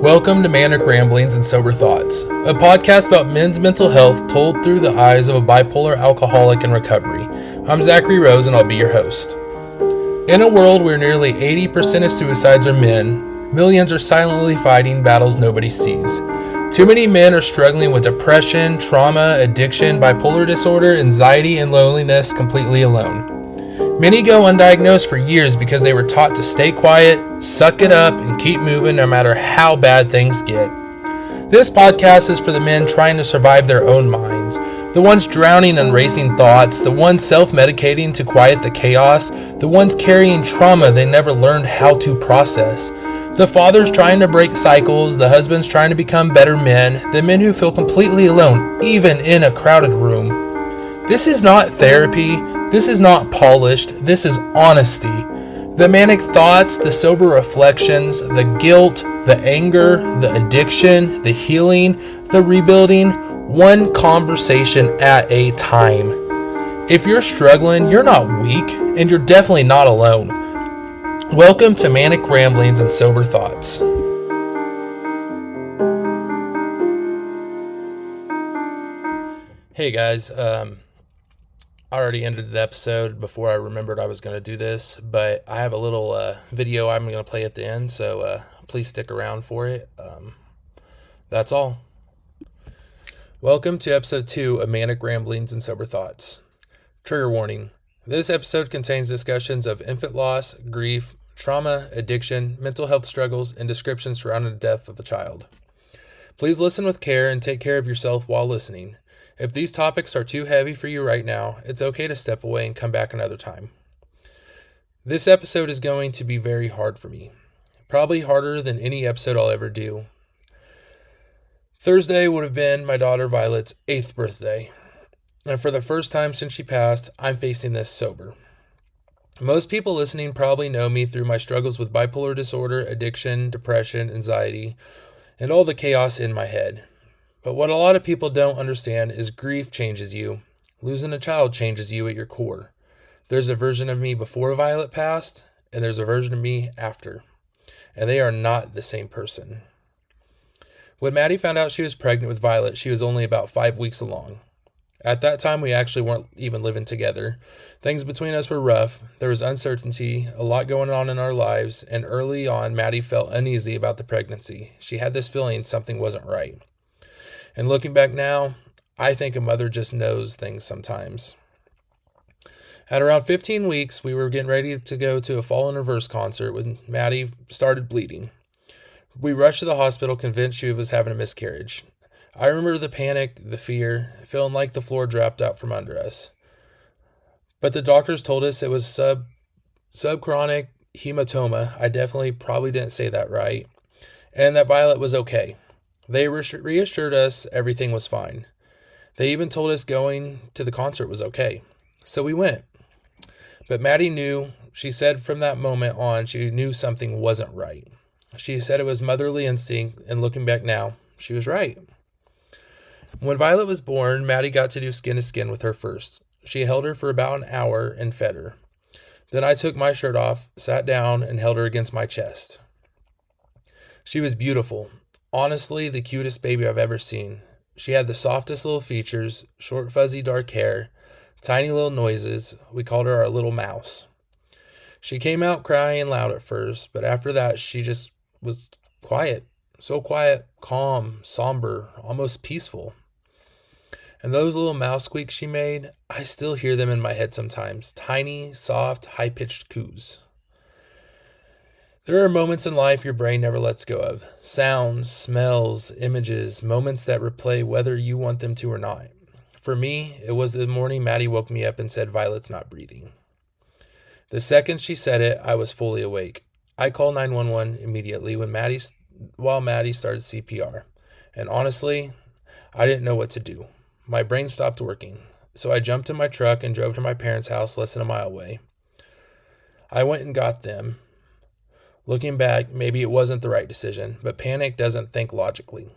Welcome to Manic Ramblings and Sober Thoughts, a podcast about men's mental health told through the eyes of a bipolar alcoholic in recovery. I'm Zachary Rose and I'll be your host. In a world where nearly 80% of suicides are men, millions are silently fighting battles nobody sees. Too many men are struggling with depression, trauma, addiction, bipolar disorder, anxiety, and loneliness completely alone. Many go undiagnosed for years because they were taught to stay quiet, suck it up, and keep moving no matter how bad things get. This podcast is for the men trying to survive their own minds, the ones drowning in racing thoughts, the ones self-medicating to quiet the chaos, the ones carrying trauma they never learned how to process, the fathers trying to break cycles, the husbands trying to become better men, the men who feel completely alone, even in a crowded room. This is not therapy. This is not polished. This is honesty. The manic thoughts, the sober reflections, the guilt, the anger, the addiction, the healing, the rebuilding, one conversation at a time. If you're struggling, you're not weak, and you're definitely not alone. Welcome to Manic Ramblings and Sober Thoughts. Hey guys, I already ended the episode before I remembered I was going to do this, but I have a little video I'm going to play at the end, so please stick around for it. That's all. Welcome to episode 2 of Manic Ramblings and Sober Thoughts. Trigger warning. This episode contains discussions of infant loss, grief, trauma, addiction, mental health struggles, and descriptions surrounding the death of a child. Please listen with care and take care of yourself while listening. If these topics are too heavy for you right now, it's okay to step away and come back another time. This episode is going to be very hard for me. Probably harder than any episode I'll ever do. Thursday would have been my daughter Violet's 8th birthday. And for the first time since she passed, I'm facing this sober. Most people listening probably know me through my struggles with bipolar disorder, addiction, depression, anxiety, and all the chaos in my head. But what a lot of people don't understand is grief changes you. Losing a child changes you at your core. There's a version of me before Violet passed, and there's a version of me after. And they are not the same person. When Maddie found out she was pregnant with Violet, she was only about 5 weeks along. At that time, we actually weren't even living together. Things between us were rough. There was uncertainty, a lot going on in our lives, and early on, Maddie felt uneasy about the pregnancy. She had this feeling something wasn't right. And looking back now, I think a mother just knows things sometimes. At around 15 weeks, we were getting ready to go to a Fall in Reverse concert when Maddie started bleeding. We rushed to the hospital convinced she was having a miscarriage. I remember the panic, the fear, feeling like the floor dropped out from under us. But the doctors told us it was subchronic hematoma. I definitely probably didn't say that right. And that Violet was okay. They reassured us everything was fine. They even told us going to the concert was okay. So we went. But Maddie knew, she said from that moment on, she knew something wasn't right. She said it was motherly instinct, and looking back now, she was right. When Violet was born, Maddie got to do skin to skin with her first. She held her for about an hour and fed her. Then I took my shirt off, sat down, and held her against my chest. She was beautiful. Honestly, the cutest baby I've ever seen. She had the softest little features, short fuzzy dark hair, tiny little noises. We called her our little mouse. She came out crying loud at first, but after that she just was quiet. So quiet, calm, somber, almost peaceful. And those little mouse squeaks she made, I still hear them in my head sometimes. Tiny, soft, high-pitched coos. There are moments in life your brain never lets go of. Sounds, smells, images, moments that replay whether you want them to or not. For me, it was the morning Maddie woke me up and said Violet's not breathing. The second she said it, I was fully awake. I called 911 immediately while Maddie started CPR. And honestly, I didn't know what to do. My brain stopped working. So I jumped in my truck and drove to my parents' house less than a mile away. I went and got them. Looking back, maybe it wasn't the right decision, but panic doesn't think logically.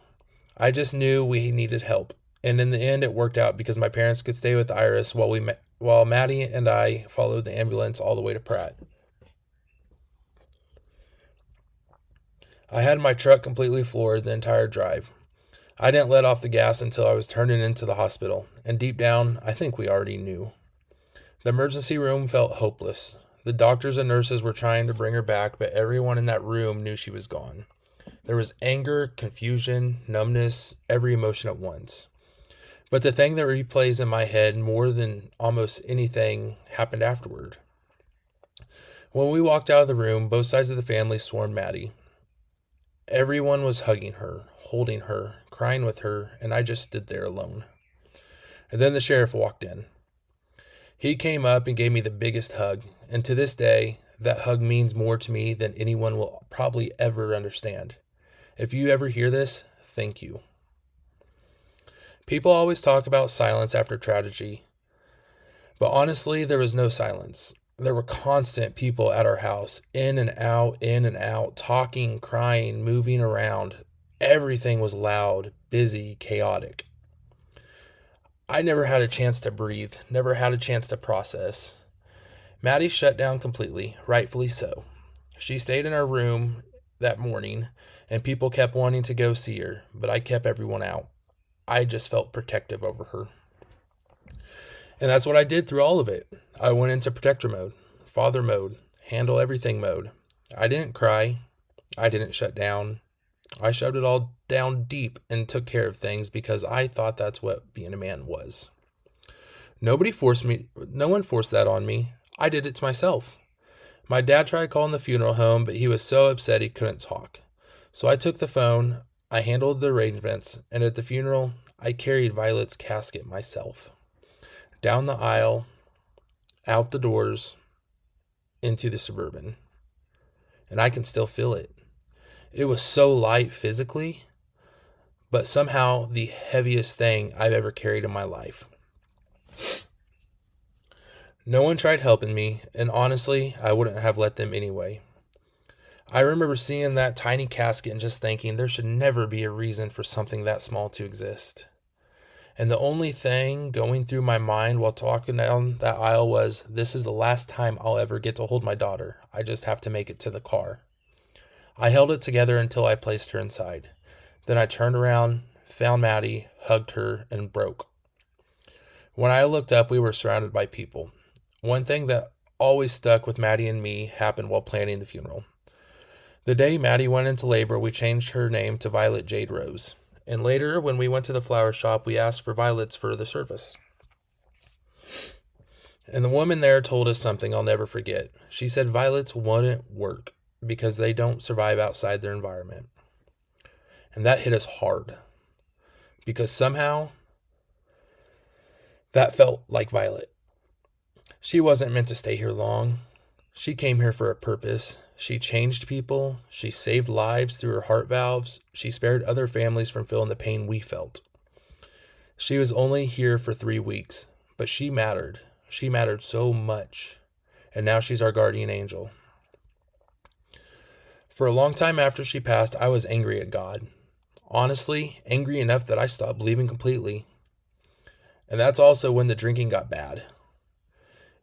I just knew we needed help, and in the end it worked out because my parents could stay with Iris while Maddie and I followed the ambulance all the way to Pratt. I had my truck completely floored the entire drive. I didn't let off the gas until I was turning into the hospital, and deep down, I think we already knew. The emergency room felt hopeless. The doctors and nurses were trying to bring her back, but everyone in that room knew she was gone. There was anger, confusion, numbness, every emotion at once. But the thing that replays in my head more than almost anything happened afterward. When we walked out of the room, both sides of the family swarmed Maddie. Everyone was hugging her, holding her, crying with her, and I just stood there alone. And then the sheriff walked in. He came up and gave me the biggest hug, and to this day, that hug means more to me than anyone will probably ever understand. If you ever hear this, thank you. People always talk about silence after tragedy, but honestly, there was no silence. There were constant people at our house, in and out, talking, crying, moving around. Everything was loud, busy, chaotic. I never had a chance to breathe, never had a chance to process. Maddie shut down completely, rightfully so. She stayed in her room that morning, and people kept wanting to go see her, but I kept everyone out. I just felt protective over her. And that's what I did through all of it. I went into protector mode, father mode, handle everything mode. I didn't cry. I didn't shut down. I shoved it all down deep and took care of things because I thought that's what being a man was. No one forced that on me. I did it to myself. My dad tried calling the funeral home, but he was so upset he couldn't talk. So I took the phone, I handled the arrangements, and at the funeral, I carried Violet's casket myself. Down the aisle, out the doors, into the Suburban. And I can still feel it. It was so light physically, but somehow the heaviest thing I've ever carried in my life. No one tried helping me, and honestly, I wouldn't have let them anyway. I remember seeing that tiny casket and just thinking there should never be a reason for something that small to exist. And the only thing going through my mind while talking down that aisle was, this is the last time I'll ever get to hold my daughter. I just have to make it to the car. I held it together until I placed her inside. Then I turned around, found Maddie, hugged her, and broke. When I looked up, we were surrounded by people. One thing that always stuck with Maddie and me happened while planning the funeral. The day Maddie went into labor, we changed her name to Violet Jayde Rose. And later, when we went to the flower shop, we asked for violets for the service. And the woman there told us something I'll never forget. She said violets wouldn't work because they don't survive outside their environment. And that hit us hard. Because somehow, that felt like Violet. She wasn't meant to stay here long. She came here for a purpose. She changed people. She saved lives through her heart valves. She spared other families from feeling the pain we felt. She was only here for 3 weeks, but she mattered. She mattered so much. And now she's our guardian angel. For a long time after she passed, I was angry at God. Honestly, angry enough that I stopped believing completely. And that's also when the drinking got bad.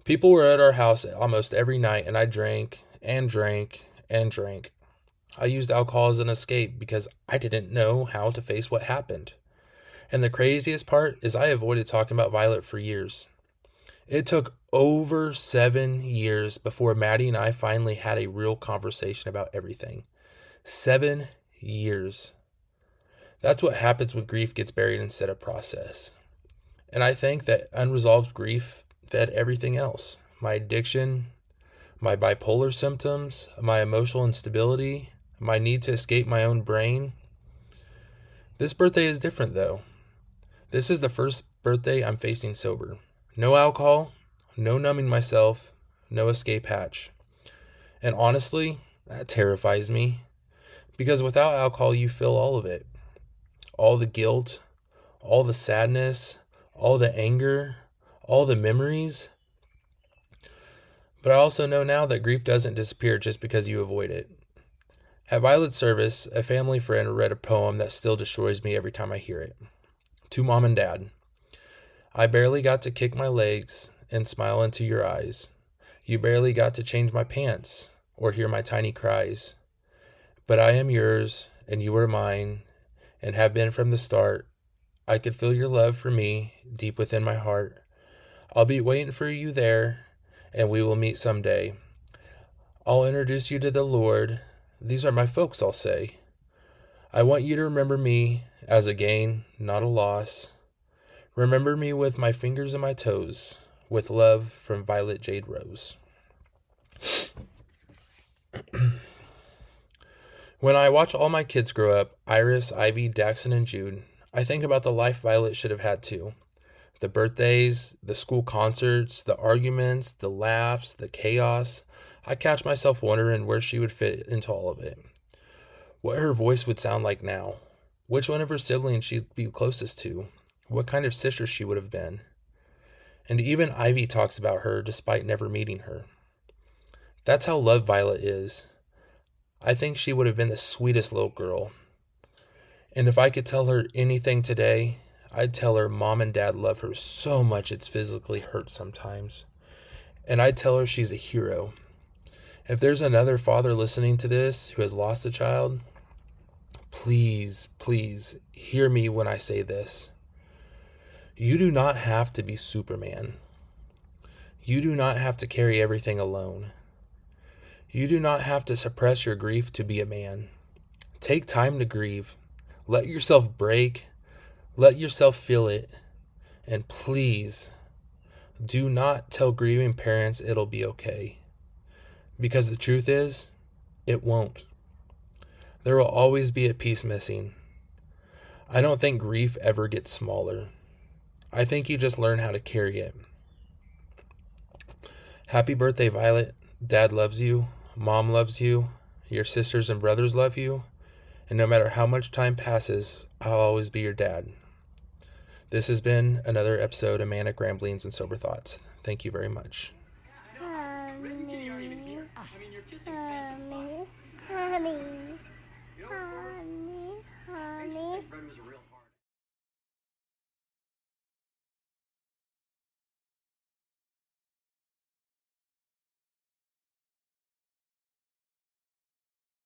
People were at our house almost every night, and I drank and drank and drank. I used alcohol as an escape because I didn't know how to face what happened. And the craziest part is I avoided talking about Violet for years. It took over 7 years before Maddie and I finally had a real conversation about everything. 7 years. That's what happens when grief gets buried instead of processed. And I think that unresolved grief fed everything else. My addiction, my bipolar symptoms, my emotional instability, my need to escape my own brain. This birthday is different though. This is the first birthday I'm facing sober. No alcohol, no numbing myself, no escape hatch. And honestly, that terrifies me. Because without alcohol, you feel all of it. All the guilt, all the sadness, all the anger, all the memories. But I also know now that grief doesn't disappear just because you avoid it. At Violet's service, a family friend read a poem that still destroys me every time I hear it. To Mom and Dad. I barely got to kick my legs and smile into your eyes. You barely got to change my pants or hear my tiny cries. But I am yours, and you are mine, and have been from the start. I could feel your love for me deep within my heart. I'll be waiting for you there, and we will meet someday. I'll introduce you to the Lord. These are my folks, I'll say. I want you to remember me as a gain, not a loss. Remember me with my fingers and my toes. With love from Violet Jayde Rose. When I watch all my kids grow up, Iris, Ivy, Daxon, and Jude, I think about the life Violet should have had too. The birthdays, the school concerts, the arguments, the laughs, the chaos. I catch myself wondering where she would fit into all of it. What her voice would sound like now. Which one of her siblings she'd be closest to. What kind of sister she would have been. And even Ivy talks about her despite never meeting her. That's how loved Violet is. I think she would have been the sweetest little girl. And if I could tell her anything today, I'd tell her mom and dad love her so much it's physically hurt sometimes. And I'd tell her she's a hero. If there's another father listening to this who has lost a child, please, please hear me when I say this. You do not have to be Superman. You do not have to carry everything alone. You do not have to suppress your grief to be a man. Take time to grieve. Let yourself break. Let yourself feel it. And please, do not tell grieving parents it'll be okay. Because the truth is, it won't. There will always be a piece missing. I don't think grief ever gets smaller. I think you just learn how to carry it. Happy birthday, Violet. Dad loves you. Mom loves you. Your sisters and brothers love you. And no matter how much time passes, I'll always be your dad. This has been another episode of Manic Ramblings and Sober Thoughts. Thank you very much.